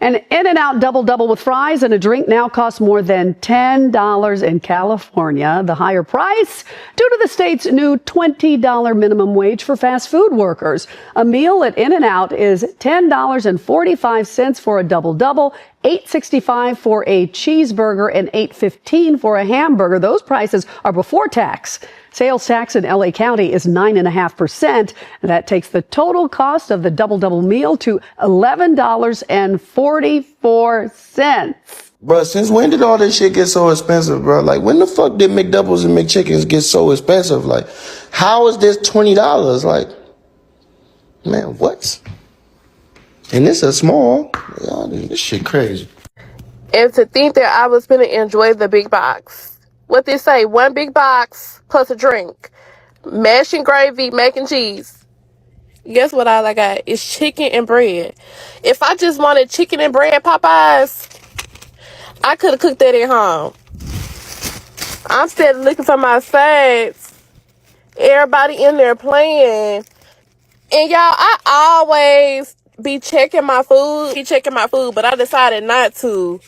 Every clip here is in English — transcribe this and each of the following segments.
An In-N-Out Double with fries and a drink now costs more than $10 in California. The higher price due to the state's new $20 minimum wage for fast food workers. A meal at In-N-Out is $10.45 for a double, $8.65 for a cheeseburger, and $8.15 for a hamburger. Those prices are before tax. Sales tax in LA County is 9.5%. That takes the total cost of the double meal to $11.44. Bro, since when did all this shit get so expensive, bro? Like, when the fuck did McDoubles and McChickens get so expensive? Like, how is this $20? Like, man, what? And this is small. Yeah, this shit crazy. And to think that I was gonna enjoy the big box. What they say, one big box plus a drink, mash and gravy, mac and cheese. Guess what all I got? It's chicken and bread. If I just wanted chicken and bread Popeyes, I could have cooked that at home. I'm still looking for my sides. Everybody in there playing. And y'all, I always be checking my food, but I decided not to.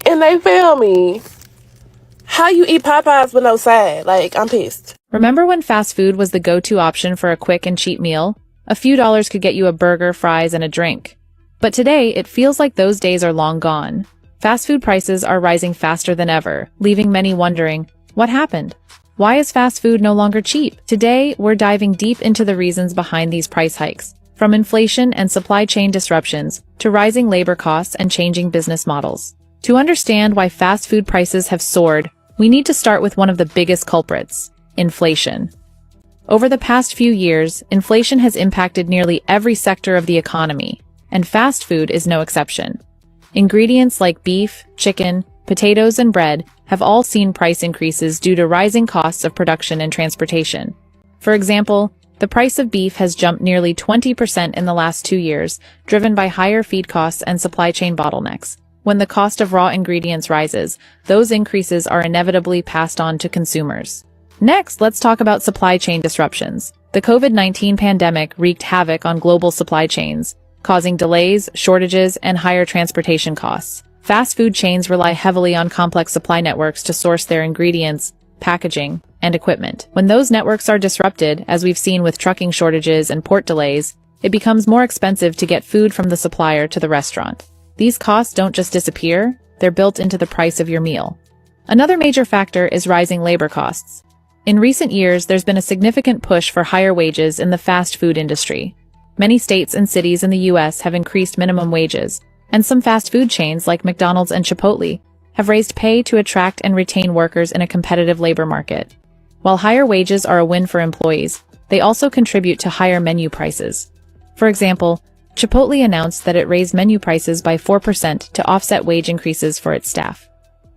And they fail me. How you eat Popeyes with no side? Like, I'm pissed. Remember when fast food was the go-to option for a quick and cheap meal? A few dollars could get you a burger, fries, and a drink. But today, it feels like those days are long gone. Fast food prices are rising faster than ever, leaving many wondering, what happened? Why is fast food no longer cheap? Today, we're diving deep into the reasons behind these price hikes, from inflation and supply chain disruptions to rising labor costs and changing business models. To understand why fast food prices have soared, we need to start with one of the biggest culprits, inflation. Over the past few years, inflation has impacted nearly every sector of the economy, and fast food is no exception. Ingredients like beef, chicken, potatoes, and bread have all seen price increases due to rising costs of production and transportation. For example, the price of beef has jumped nearly 20% in the last 2 years, driven by higher feed costs and supply chain bottlenecks. When the cost of raw ingredients rises, those increases are inevitably passed on to consumers. Next, let's talk about supply chain disruptions. The COVID-19 pandemic wreaked havoc on global supply chains, causing delays, shortages, and higher transportation costs. Fast food chains rely heavily on complex supply networks to source their ingredients, packaging, and equipment. When those networks are disrupted, as we've seen with trucking shortages and port delays, it becomes more expensive to get food from the supplier to the restaurant. These costs don't just disappear, they're built into the price of your meal. Another major factor is rising labor costs. In recent years, there's been a significant push for higher wages in the fast food industry. Many states and cities in the U.S. have increased minimum wages, and some fast food chains like McDonald's and Chipotle have raised pay to attract and retain workers in a competitive labor market. While higher wages are a win for employees, they also contribute to higher menu prices. For example, Chipotle announced that it raised menu prices by 4% to offset wage increases for its staff.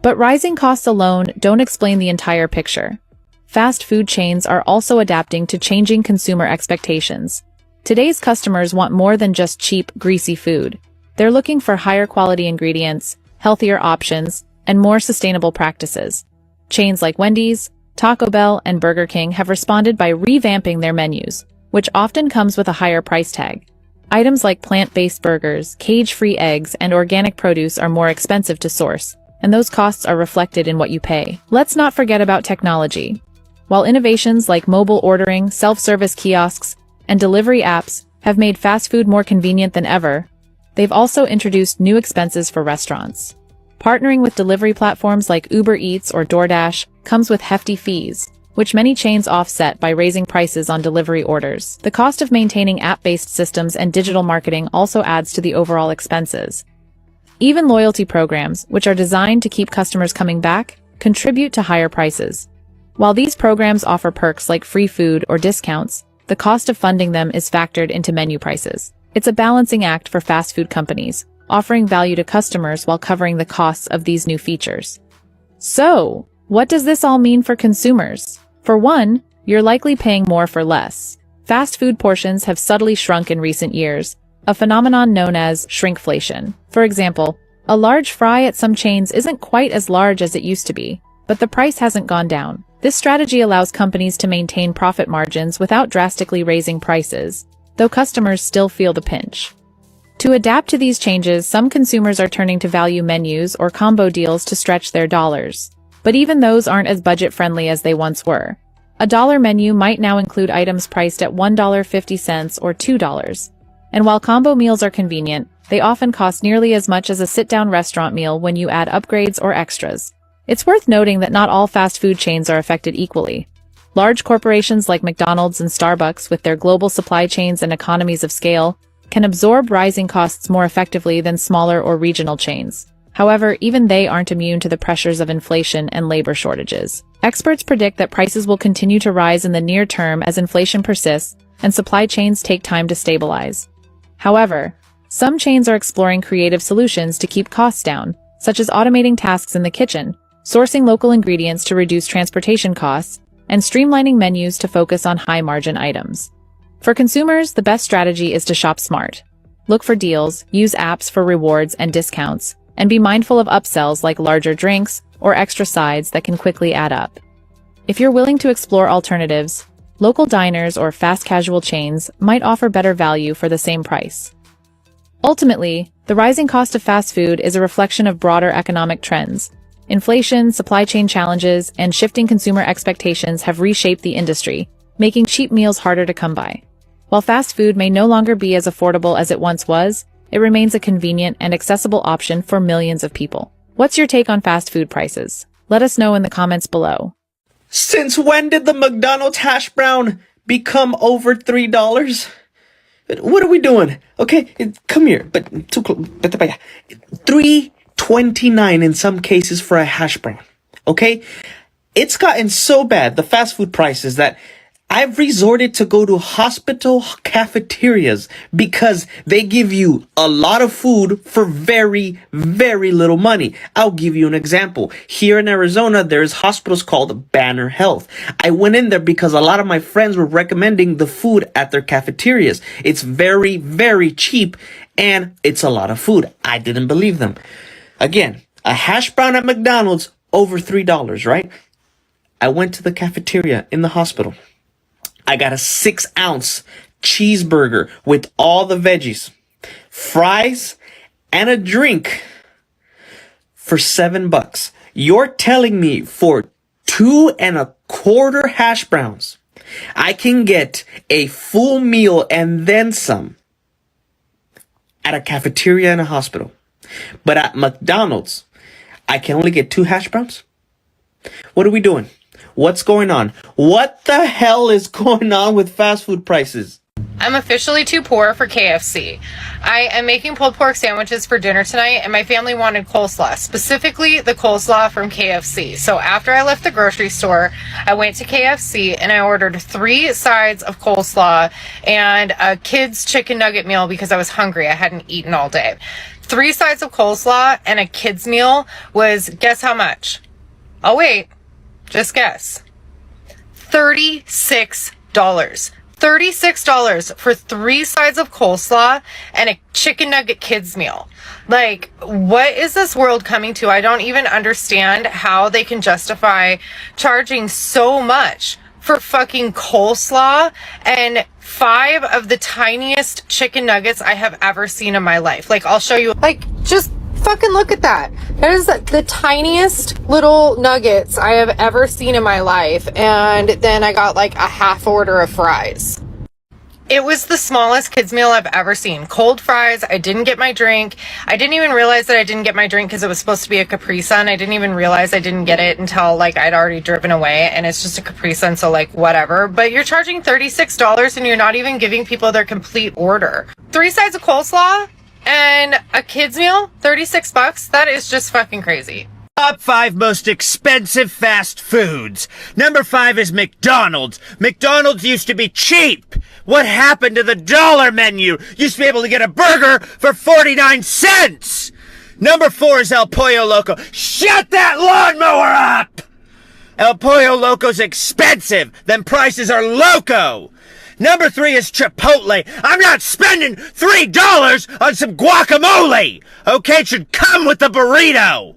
But rising costs alone don't explain the entire picture. Fast food chains are also adapting to changing consumer expectations. Today's customers want more than just cheap, greasy food. They're looking for higher quality ingredients, healthier options, and more sustainable practices. Chains like Wendy's, Taco Bell, and Burger King have responded by revamping their menus, which often comes with a higher price tag. Items like plant-based burgers, cage-free eggs, and organic produce are more expensive to source, and those costs are reflected in what you pay. Let's not forget about technology. While innovations like mobile ordering, self-service kiosks, and delivery apps have made fast food more convenient than ever, they've also introduced new expenses for restaurants. Partnering with delivery platforms like Uber Eats or DoorDash comes with hefty fees, which many chains offset by raising prices on delivery orders. The cost of maintaining app-based systems and digital marketing also adds to the overall expenses. Even loyalty programs, which are designed to keep customers coming back, contribute to higher prices. While these programs offer perks like free food or discounts, the cost of funding them is factored into menu prices. It's a balancing act for fast food companies, offering value to customers while covering the costs of these new features. So, what does this all mean for consumers? For one, you're likely paying more for less. Fast food portions have subtly shrunk in recent years, a phenomenon known as shrinkflation. For example, a large fry at some chains isn't quite as large as it used to be, but the price hasn't gone down. This strategy allows companies to maintain profit margins without drastically raising prices, though customers still feel the pinch. To adapt to these changes, some consumers are turning to value menus or combo deals to stretch their dollars. But even those aren't as budget-friendly as they once were. A dollar menu might now include items priced at $1.50 or $2. And while combo meals are convenient, they often cost nearly as much as a sit-down restaurant meal when you add upgrades or extras. It's worth noting that not all fast food chains are affected equally. Large corporations like McDonald's and Starbucks, with their global supply chains and economies of scale, can absorb rising costs more effectively than smaller or regional chains. However, even they aren't immune to the pressures of inflation and labor shortages. Experts predict that prices will continue to rise in the near term as inflation persists and supply chains take time to stabilize. However, some chains are exploring creative solutions to keep costs down, such as automating tasks in the kitchen, sourcing local ingredients to reduce transportation costs, and streamlining menus to focus on high-margin items. For consumers, the best strategy is to shop smart. Look for deals, use apps for rewards and discounts, and be mindful of upsells like larger drinks or extra sides that can quickly add up. If you're willing to explore alternatives, local diners or fast casual chains might offer better value for the same price. Ultimately, the rising cost of fast food is a reflection of broader economic trends. Inflation, supply chain challenges, and shifting consumer expectations have reshaped the industry, making cheap meals harder to come by. While fast food may no longer be as affordable as it once was, it remains a convenient and accessible option for millions of people. What's your take on fast food prices? Let us know in the comments below. Since when did the McDonald's hash brown become over $3? What are we doing? Okay, come here, but too close. $3.29 in some cases for a hash brown. Okay, it's gotten so bad, the fast food prices, that I've resorted to go to hospital cafeterias because they give you a lot of food for very, very little money. I'll give you an example. Here in Arizona, there's hospitals called Banner Health. I went in there because a lot of my friends were recommending the food at their cafeterias. It's very, very cheap and it's a lot of food. I didn't believe them. Again, a hash brown at McDonald's, over $3, right? I went to the cafeteria in the hospital. I got a 6-ounce cheeseburger with all the veggies, fries, and a drink for $7. You're telling me for 2.25 hash browns, I can get a full meal and then some at a cafeteria in a hospital. But at McDonald's, I can only get 2 hash browns? What are we doing? What's going on? What the hell is going on with fast food prices? I'm officially too poor for KFC. I am making pulled pork sandwiches for dinner tonight, and my family wanted coleslaw, specifically the coleslaw from KFC. So after I left the grocery store, I went to KFC and I ordered 3 sides of coleslaw and a kid's chicken nugget meal because I was hungry. I hadn't eaten all day. 3 sides of coleslaw and a kid's meal was, guess how much? Oh wait, just guess. $36. $36 for 3 sides of coleslaw and a chicken nugget kids meal. Like, what is this world coming to? I don't even understand how they can justify charging so much for fucking coleslaw and 5 of the tiniest chicken nuggets I have ever seen in my life. Like, I'll show you. Like, just fucking look at that. That is the tiniest little nuggets I have ever seen in my life. And then I got like a half order of fries. It was the smallest kids meal I've ever seen. Cold fries. I didn't get my drink. I didn't even realize that I didn't get my drink because it was supposed to be a Capri Sun. I didn't even realize I didn't get it until like I'd already driven away, and it's just a Capri Sun, so like whatever. But you're charging $36 and you're not even giving people their complete order. 3 sides of coleslaw and a kid's meal, $36. That is just fucking crazy. Top 5 most expensive fast foods. Number 5 is McDonald's. McDonald's used to be cheap. What happened to the dollar menu? Used to be able to get a burger for 49 cents. Number 4 is El Pollo Loco. Shut that lawnmower up! El Pollo Loco's expensive. Them prices are loco. Number 3 is Chipotle. I'm not spending $3 on some guacamole. Okay, it should come with the burrito.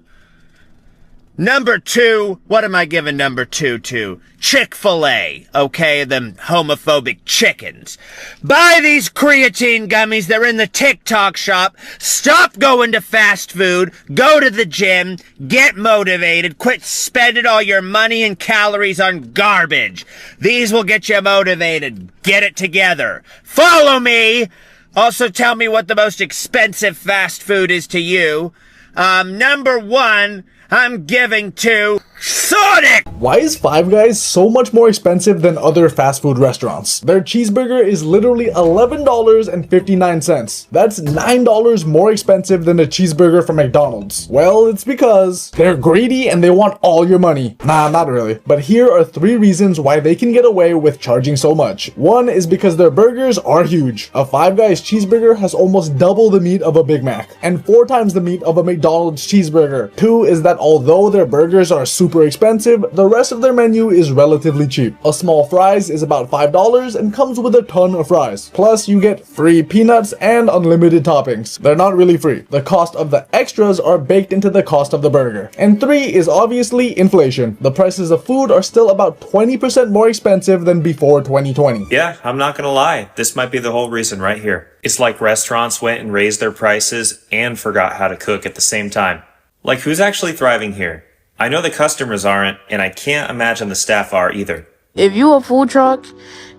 Number 2, what am I giving number 2 to? Chick-fil-A, okay? Them homophobic chickens. Buy these creatine gummies. They're in the TikTok shop. Stop going to fast food. Go to the gym. Get motivated. Quit spending all your money and calories on garbage. These will get you motivated. Get it together. Follow me. Also tell me what the most expensive fast food is to you. Number 1, I'm giving to Sonic! Why is Five Guys so much more expensive than other fast food restaurants? Their cheeseburger is literally $11.59. That's $9 more expensive than a cheeseburger from McDonald's. Well, it's because they're greedy and they want all your money. Nah, not really. But here are 3 reasons why they can get away with charging so much. 1 is because their burgers are huge. A Five Guys cheeseburger has almost double the meat of a Big Mac and 4 times the meat of a McDonald's cheeseburger. 2 is that although their burgers are super expensive, the rest of their menu is relatively cheap. A small fries is about $5 and comes with a ton of fries. Plus, you get free peanuts and unlimited toppings. They're not really free. The cost of the extras are baked into the cost of the burger. And 3 is obviously inflation. The prices of food are still about 20% more expensive than before 2020. Yeah, I'm not gonna lie. This might be the whole reason right here. It's like restaurants went and raised their prices and forgot how to cook at the same time. Like, who's actually thriving here? I know the customers aren't, and I can't imagine the staff are either. If you a food truck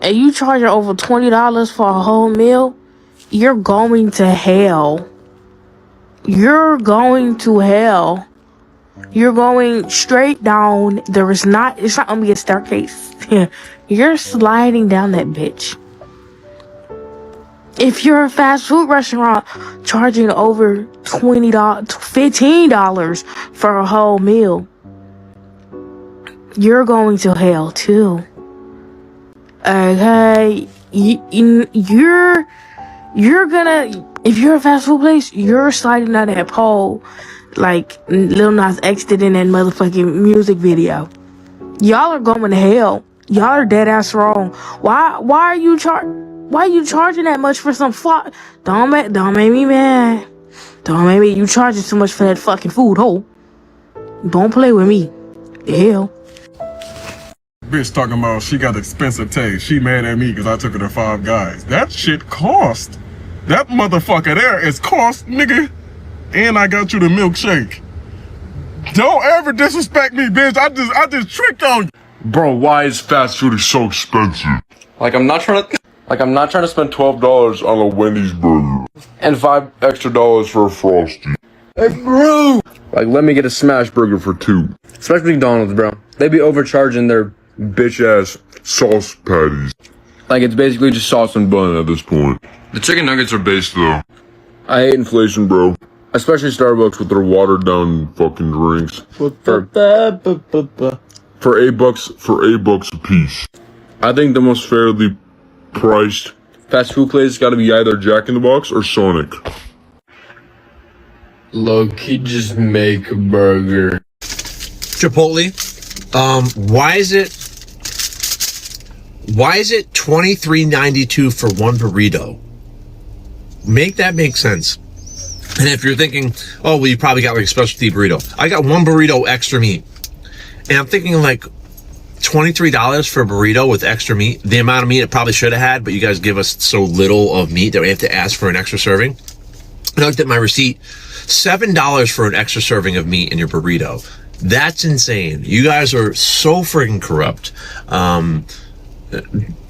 and you charging over $20 for a whole meal, you're going to hell. You're going to hell. You're going straight down. It's not gonna be a staircase. You're sliding down that bitch. If you're a fast food restaurant charging over $20, $15 for a whole meal, you're going to hell too. Okay, you're gonna, if you're a fast food place, you're sliding down that pole like Lil Nas X did in that motherfucking music video. Y'all are going to hell. Y'all are dead ass wrong. Why are you charging that much for some fuck? Don't make me mad. Don't make me. You charging so much for that fucking food, ho? Don't play with me. The hell. Bitch talking about she got expensive taste. She mad at me because I took her to Five Guys. That shit cost. That motherfucker there is cost, nigga. And I got you the milkshake. Don't ever disrespect me, bitch. I just tricked on you. Bro, why is fast food so expensive? Like I'm not trying to spend $12 on a Wendy's burger and $5 extra for a Frosty. Hey, bro! Like, let me get a smash burger for $2. Especially McDonald's, bro. They be overcharging their bitch-ass sauce patties. Like, it's basically just sauce and bun at this point. The chicken nuggets are based, though. I hate inflation, bro. Especially Starbucks with their watered-down fucking drinks. For $8 a piece. I think the most fairly priced fast food place gotta be either Jack in the Box or Sonic. Low-key just make a burger. Chipotle. Why is it $23.92 for one burrito? Make that make sense. And if you're thinking, oh, well, you probably got like a specialty burrito. I got one burrito extra meat. And I'm thinking like $23 for a burrito with extra meat. The amount of meat it probably should have had, but you guys give us so little of meat that we have to ask for an extra serving. And I looked at my receipt. $7 for an extra serving of meat in your burrito. That's insane. You guys are so freaking corrupt.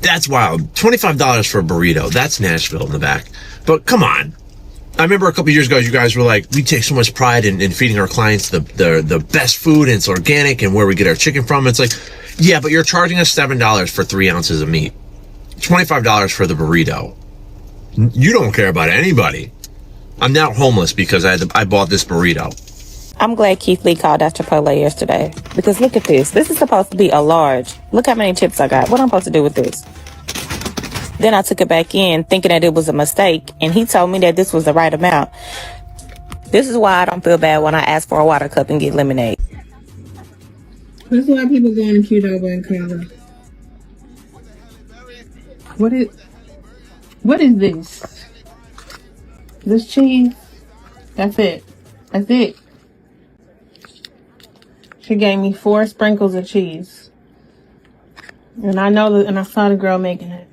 That's wild. $25 for a burrito. That's Nashville in the back. But come on. I remember a couple years ago, you guys were like, we take so much pride in feeding our clients the best food, and it's organic, and where we get our chicken from. It's like, yeah, but you're charging us $7 for 3 ounces of meat. $25 for the burrito. You don't care about anybody. I'm now homeless because I bought this burrito. I'm glad Keith Lee called out Chipotle yesterday, because look at this. This is supposed to be a large. Look how many chips I got. What am I supposed to do with this? Then I took it back in thinking that it was a mistake, and he told me that this was the right amount. This is why I don't feel bad when I ask for a water cup and get lemonade. There's a lot of people going to Qdoba and Congo. What is this? This cheese? That's it. She gave me 4 sprinkles of cheese. And I know that, and I saw the girl making it.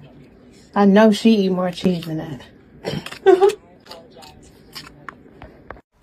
I know she eat more cheese than that.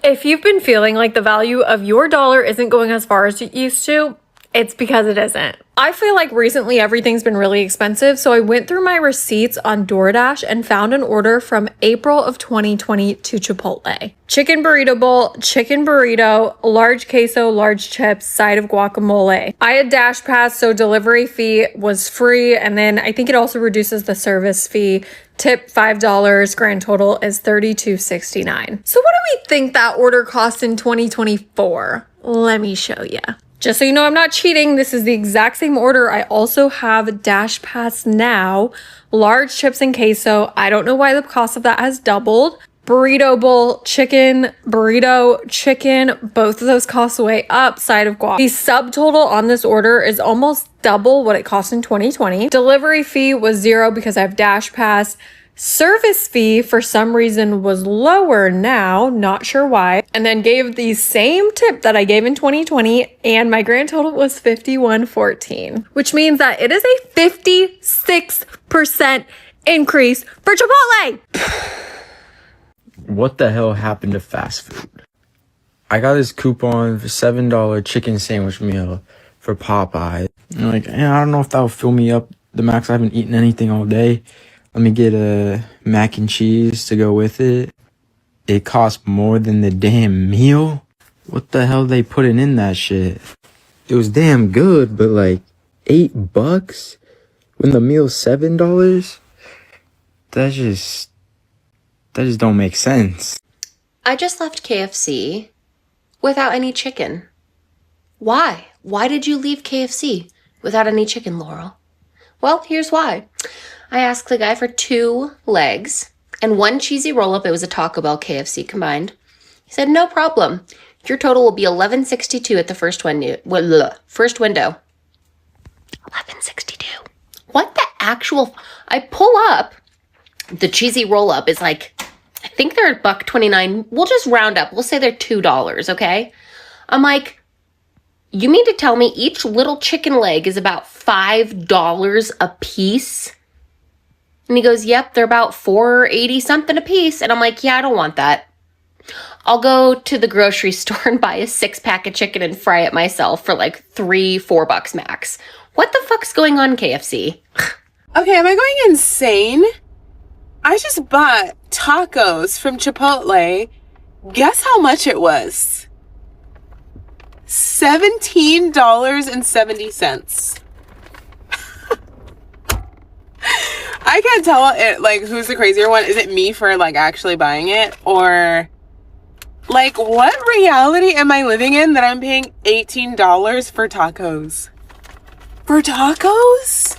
If you've been feeling like the value of your dollar isn't going as far as it used to, it's because it isn't. I feel like recently everything's been really expensive, so I went through my receipts on DoorDash and found an order from April of 2020 to Chipotle. Chicken burrito bowl, chicken burrito, large queso, large chips, side of guacamole. I had Dash Pass, so delivery fee was free, and then I think it also reduces the service fee. Tip $5, grand total is $32.69. So what do we think that order cost in 2024? Let me show you. Just so you know I'm not cheating, this is the exact same order. I also have Dash Pass now. Large chips and queso. I don't know why the cost of that has doubled. Burrito bowl, chicken, burrito, chicken. Both of those costs way up. Side of guac. The subtotal on this order is almost double what it cost in 2020. Delivery fee was 0 because I have Dash Pass. Service fee, for some reason, was lower now, not sure why, and then gave the same tip that I gave in 2020, and my grand total was $51.14, which means that it is a 56% increase for Chipotle. What the hell happened to fast food? I got this coupon for $7 chicken sandwich meal for Popeye. I'm like, I don't know if that'll fill me up the max. I haven't eaten anything all day. Let me get a mac and cheese to go with it. It cost more than the damn meal. What the hell they putting in that shit? It was damn good, but like $8 when the meal's $7? That just don't make sense. I just left KFC without any chicken. Why? Why did you leave KFC without any chicken, Laurel? Well, here's why. I asked the guy for 2 legs and 1 cheesy roll-up. It was a Taco Bell KFC combined. He said, no problem. Your total will be $11.62 at the first window. $11.62. What the actual... I pull up. The cheesy roll-up is like... I think they're $1.29. We'll just round up. We'll say they're $2, okay? I'm like... You mean to tell me each little chicken leg is about $5 a piece? And he goes, yep, they're about $4.80 something a piece. And I'm like, yeah, I don't want that. I'll go to the grocery store and buy a 6-pack of chicken and fry it myself for like $3-4 max. What the fuck's going on, KFC? Okay, am I going insane? I just bought tacos from Chipotle. Guess how much it was? $17.70. I can't tell it, like, who's the crazier one. Is it me for like actually buying it, or like what reality am I living in that I'm paying $18 for tacos? For tacos?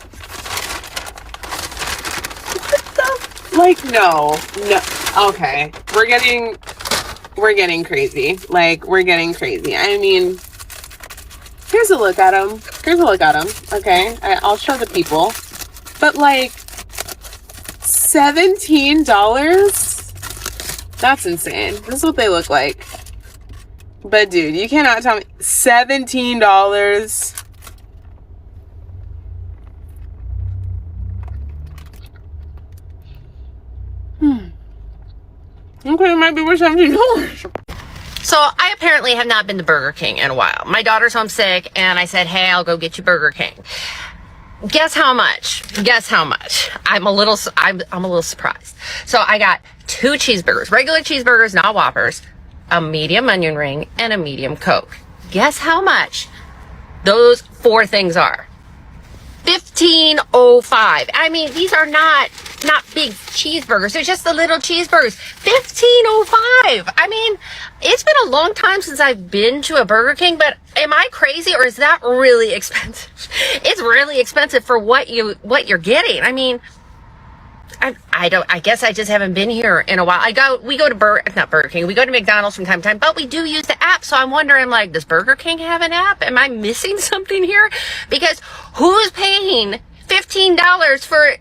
What the? Like, no. Okay, we're getting crazy. Like, we're getting crazy. I mean, here's a look at them. Okay, I'll show the people. But like, $17? That's insane. This is what they look like. But dude, you cannot tell me $17. Okay, it might be worth $17. So I apparently have not been to Burger King in a while. My daughter's homesick, and I said, hey, I'll go get you Burger King. Guess how much? I'm a little surprised. So I got 2 cheeseburgers, regular cheeseburgers, not Whoppers, a medium onion ring, and a medium Coke. Guess how much those 4 things are? $15.05. I mean, these are not big cheeseburgers. They're just the little cheeseburgers. $15.05. I mean, it's been a long time since I've been to a Burger King, but am I crazy, or is that really expensive? It's really expensive for what you're getting. I mean, I guess I just haven't been here in a while. We go to Burger King. We go to McDonald's from time to time, but we do use the app. So I'm wondering, like, does Burger King have an app? Am I missing something here? Because who's paying $15 for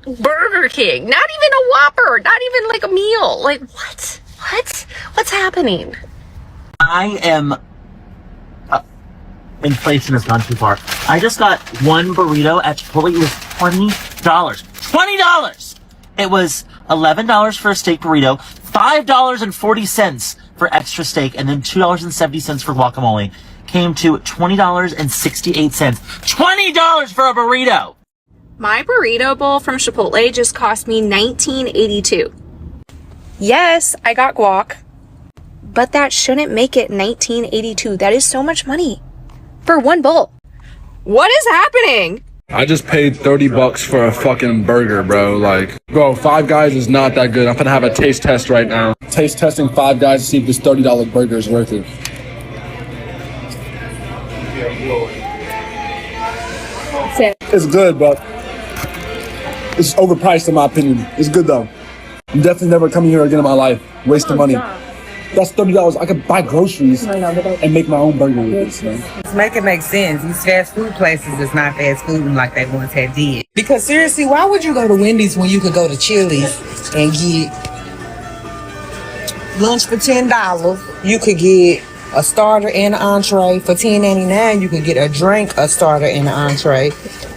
Burger King? Not even a Whopper, not even like a meal. Like, what's happening? I am inflation has gone too far. I just got one burrito at Chipotle. It was $20. $20! It was $11 for a steak burrito, $5.40 for extra steak, and then $2.70 for guacamole. Came to $20.68. $20 for a burrito! My burrito bowl from Chipotle just cost me $19.82. Yes, I got guac, but that shouldn't make it $19.82. That is so much money for one bowl. What is happening? I just paid $30 for a fucking burger, bro. Like, bro, Five Guys is not that good. I'm gonna have a taste test right now. Taste testing Five Guys to see if this $30 burger is worth it. It's good, but it's overpriced in my opinion. It's good though. I'm definitely never coming here again in my life. Wasting money. That's $30. I could buy groceries and make my own burger with this, man. Make it make sense. These fast food places is not fast food like they once had did. Because seriously, why would you go to Wendy's when you could go to Chili's and get lunch for $10? You could get a starter and an entree for $10.99. You could get a drink, a starter, and an entree.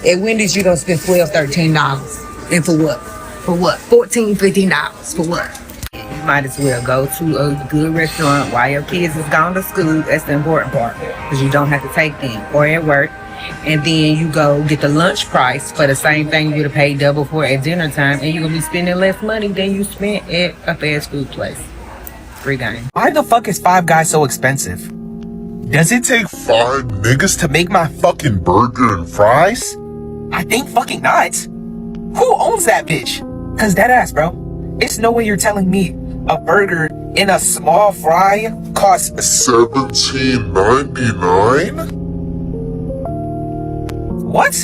At Wendy's, you're gonna spend $12, $13. And for what? For what? $14, $15. For what? You might as well go to a good restaurant while your kids is gone to school. That's the important part, because you don't have to take them or at work. And then you go get the lunch price for the same thing you would have paid double for at dinner time, and you're gonna be spending less money than you spent at a fast food place. Free game. Why the fuck is Five Guys so expensive? Does it take 5 niggas to make my fucking burger and fries? I think fucking not. Who owns that bitch? Cause that ass, bro. It's no way you're telling me a burger and a small fry costs $17.99? What?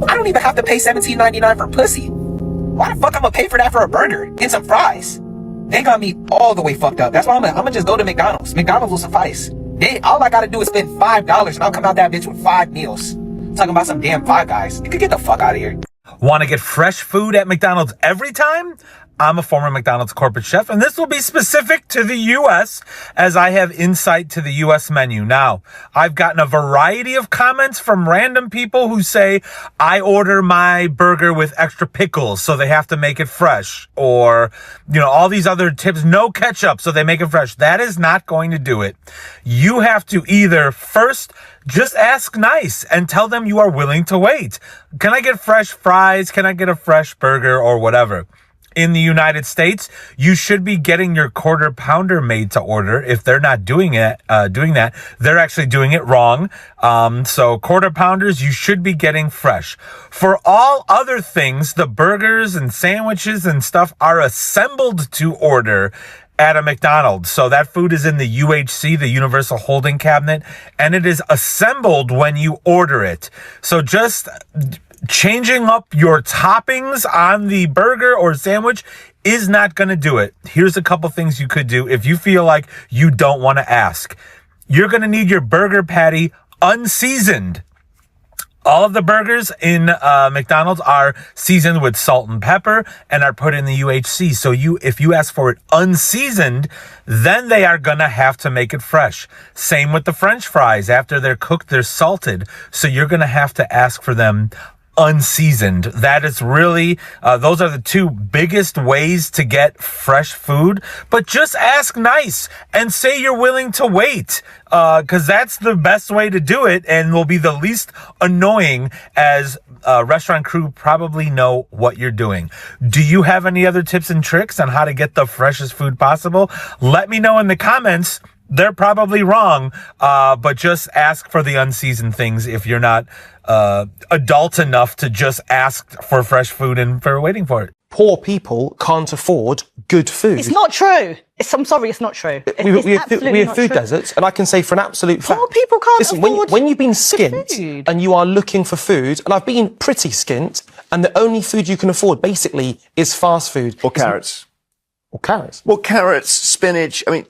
I don't even have to pay $17.99 for pussy. Why the fuck I'm gonna pay for that for a burger and some fries? They got me all the way fucked up. That's why I'm gonna just go to McDonald's. McDonald's will suffice. All I gotta do is spend $5 and I'll come out that bitch with 5 meals. Talking about some damn Five Guys. You could get the fuck out of here. Want to get fresh food at McDonald's every time? I'm a former McDonald's corporate chef, and this will be specific to the U.S. as I have insight to the U.S. menu. Now, I've gotten a variety of comments from random people who say, I order my burger with extra pickles, so they have to make it fresh. Or, all these other tips, no ketchup, so they make it fresh. That is not going to do it. You have to either first just ask nice and tell them you are willing to wait. Can I get fresh fries? Can I get a fresh burger or whatever? In the United States, you should be getting your quarter pounder made to order. If they're not doing that, they're actually doing it wrong. So quarter pounders, you should be getting fresh. For all other things, the burgers and sandwiches and stuff are assembled to order at a McDonald's. So that food is in the UHC, the Universal Holding Cabinet, and it is assembled when you order it. So just changing up your toppings on the burger or sandwich is not going to do it. Here's a couple things you could do if you feel like you don't want to ask. You're going to need your burger patty unseasoned. All of the burgers in McDonald's are seasoned with salt and pepper and are put in the UHC. So if you ask for it unseasoned, then they are going to have to make it fresh. Same with the French fries. After they're cooked, they're salted. So you're going to have to ask for them unseasoned. That is really, those are the two biggest ways to get fresh food. But just ask nice and say you're willing to wait, because that's the best way to do it and will be the least annoying, as restaurant crew probably know what you're doing. Do you have any other tips and tricks on how to get the freshest food possible? Let me know in the comments. They're probably wrong, but just ask for the unseasoned things if you're not adult enough to just ask for fresh food and for waiting for it. Poor people can't afford good food. It's not true. I'm sorry, it's not true. We have food deserts, and I can say for an absolute fact. Poor people can't afford when you've been skint and you are looking for food, and I've been pretty skint, and the only food you can afford basically is fast food. Or carrots. Or carrots. Well, carrots, spinach, I mean,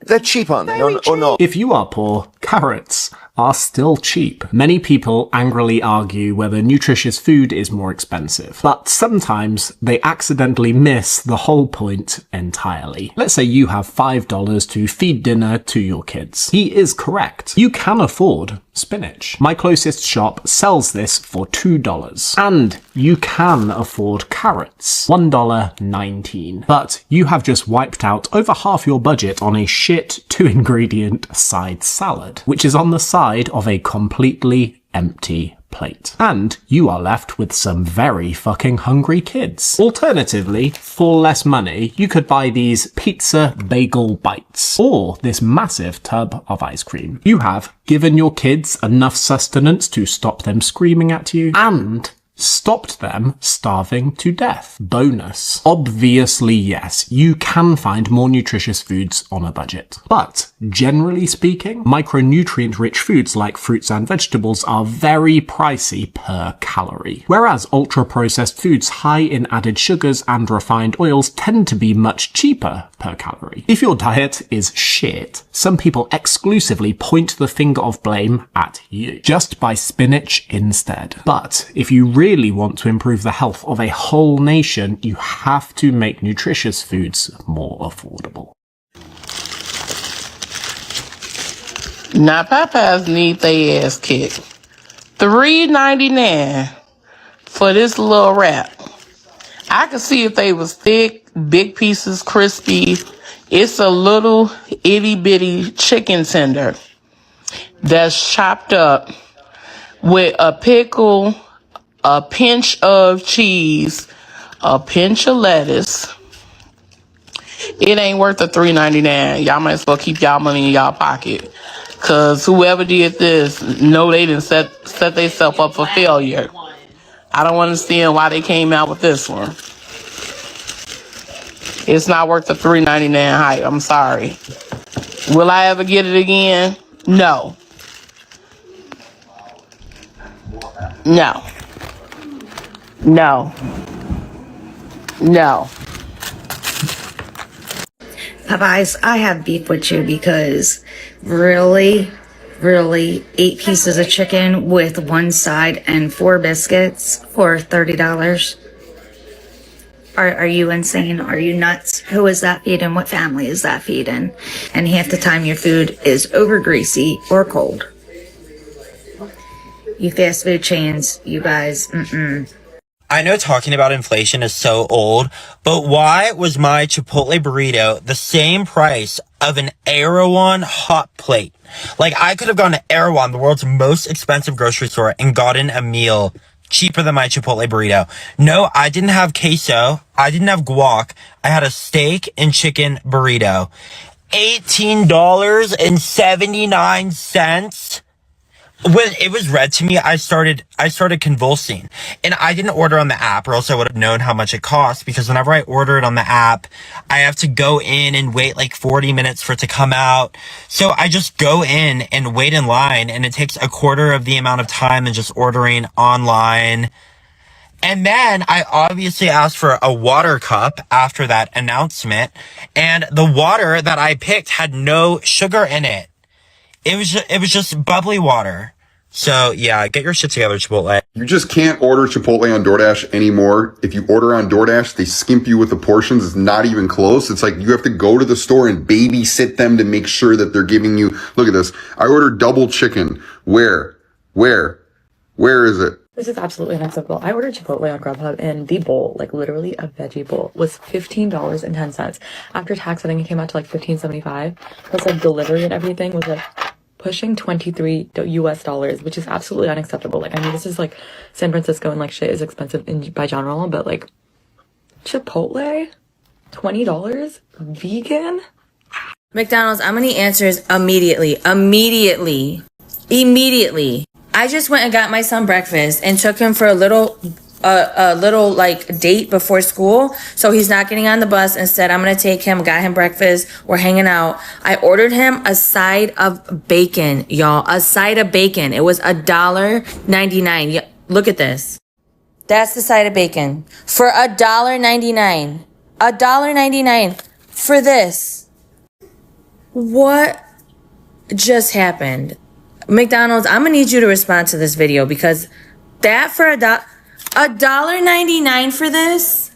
they're cheap, aren't they? Or not? If you are poor, carrots are still cheap. Many people angrily argue whether nutritious food is more expensive, but sometimes they accidentally miss the whole point entirely. Let's say you have $5 to feed dinner to your kids. He is correct. You can afford spinach. My closest shop sells this for $2. And you can afford carrots. $1.19. But you have just wiped out over half your budget on a shit 2-ingredient side salad, which is on the side of a completely empty plate. And you are left with some very fucking hungry kids. Alternatively, for less money, you could buy these pizza bagel bites or this massive tub of ice cream. You have given your kids enough sustenance to stop them screaming at you and stopped them starving to death. Bonus. Obviously, yes, you can find more nutritious foods on a budget. But generally speaking, micronutrient-rich foods like fruits and vegetables are very pricey per calorie. Whereas ultra-processed foods high in added sugars and refined oils tend to be much cheaper per calorie. If your diet is shit, some people exclusively point the finger of blame at you. Just buy spinach instead. But if you really want to improve the health of a whole nation, you have to make nutritious foods more affordable. Now Popeyes need their ass kicked. $3.99 for this little wrap. I could see if they was thick, big pieces, crispy. It's a little itty bitty chicken tender that's chopped up with a pickle, a pinch of cheese, a pinch of lettuce. It ain't worth the $3.99. Y'all might as well keep y'all money in y'all pocket. Cause whoever did this, know they didn't set themselves up for failure. I don't understand why they came out with this one. It's not worth the $3.99 hype. I'm sorry. Will I ever get it again? No. No. No. No. Popeyes, I have beef with you because really 8 pieces of chicken with 1 side and 4 biscuits for $30. Are you insane? Are you nuts? Who is that feeding? What family is that feeding? And half the time your food is over greasy or cold. You fast food chains, you guys, I know talking about inflation is so old, but why was my Chipotle burrito the same price of an Erewhon hot plate? Like, I could have gone to Erewhon, the world's most expensive grocery store, and gotten a meal cheaper than my Chipotle burrito. No, I didn't have queso. I didn't have guac. I had a steak and chicken burrito. $18.79. When it was read to me, I started convulsing. And I didn't order on the app, or else I would have known how much it cost, because whenever I order it on the app, I have to go in and wait like 40 minutes for it to come out. So I just go in and wait in line, and it takes a quarter of the amount of time than just ordering online. And then I obviously asked for a water cup after that announcement, and the water that I picked had no sugar in it. It was just bubbly water. So yeah, get your shit together, Chipotle. You just can't order Chipotle on DoorDash anymore. If you order on DoorDash, they skimp you with the portions. It's not even close. It's like you have to go to the store and babysit them to make sure that they're giving you, look at this. I ordered double chicken. Where is it? This is absolutely unacceptable. I ordered Chipotle on Grubhub, and the bowl, like literally a veggie bowl, was $15.10. After tax, I think it came out to like $15.75. Plus like delivery and everything was like pushing $23 US, which is absolutely unacceptable. Like, I mean, this is like San Francisco, and like shit is expensive by general, but like Chipotle, $20, vegan. McDonald's, I'm gonna need answers immediately. I just went and got my son breakfast and took him for a little like date before school, so he's not getting on the bus. Instead, I'm gonna take him, got him breakfast, we're hanging out. I ordered him a side of bacon, y'all. A side of bacon. It was $1.99. Look at this. That's the side of bacon for $1.99. $1.99 for this. What just happened? McDonald's, I'm gonna need you to respond to this video because that for $1.99 for this,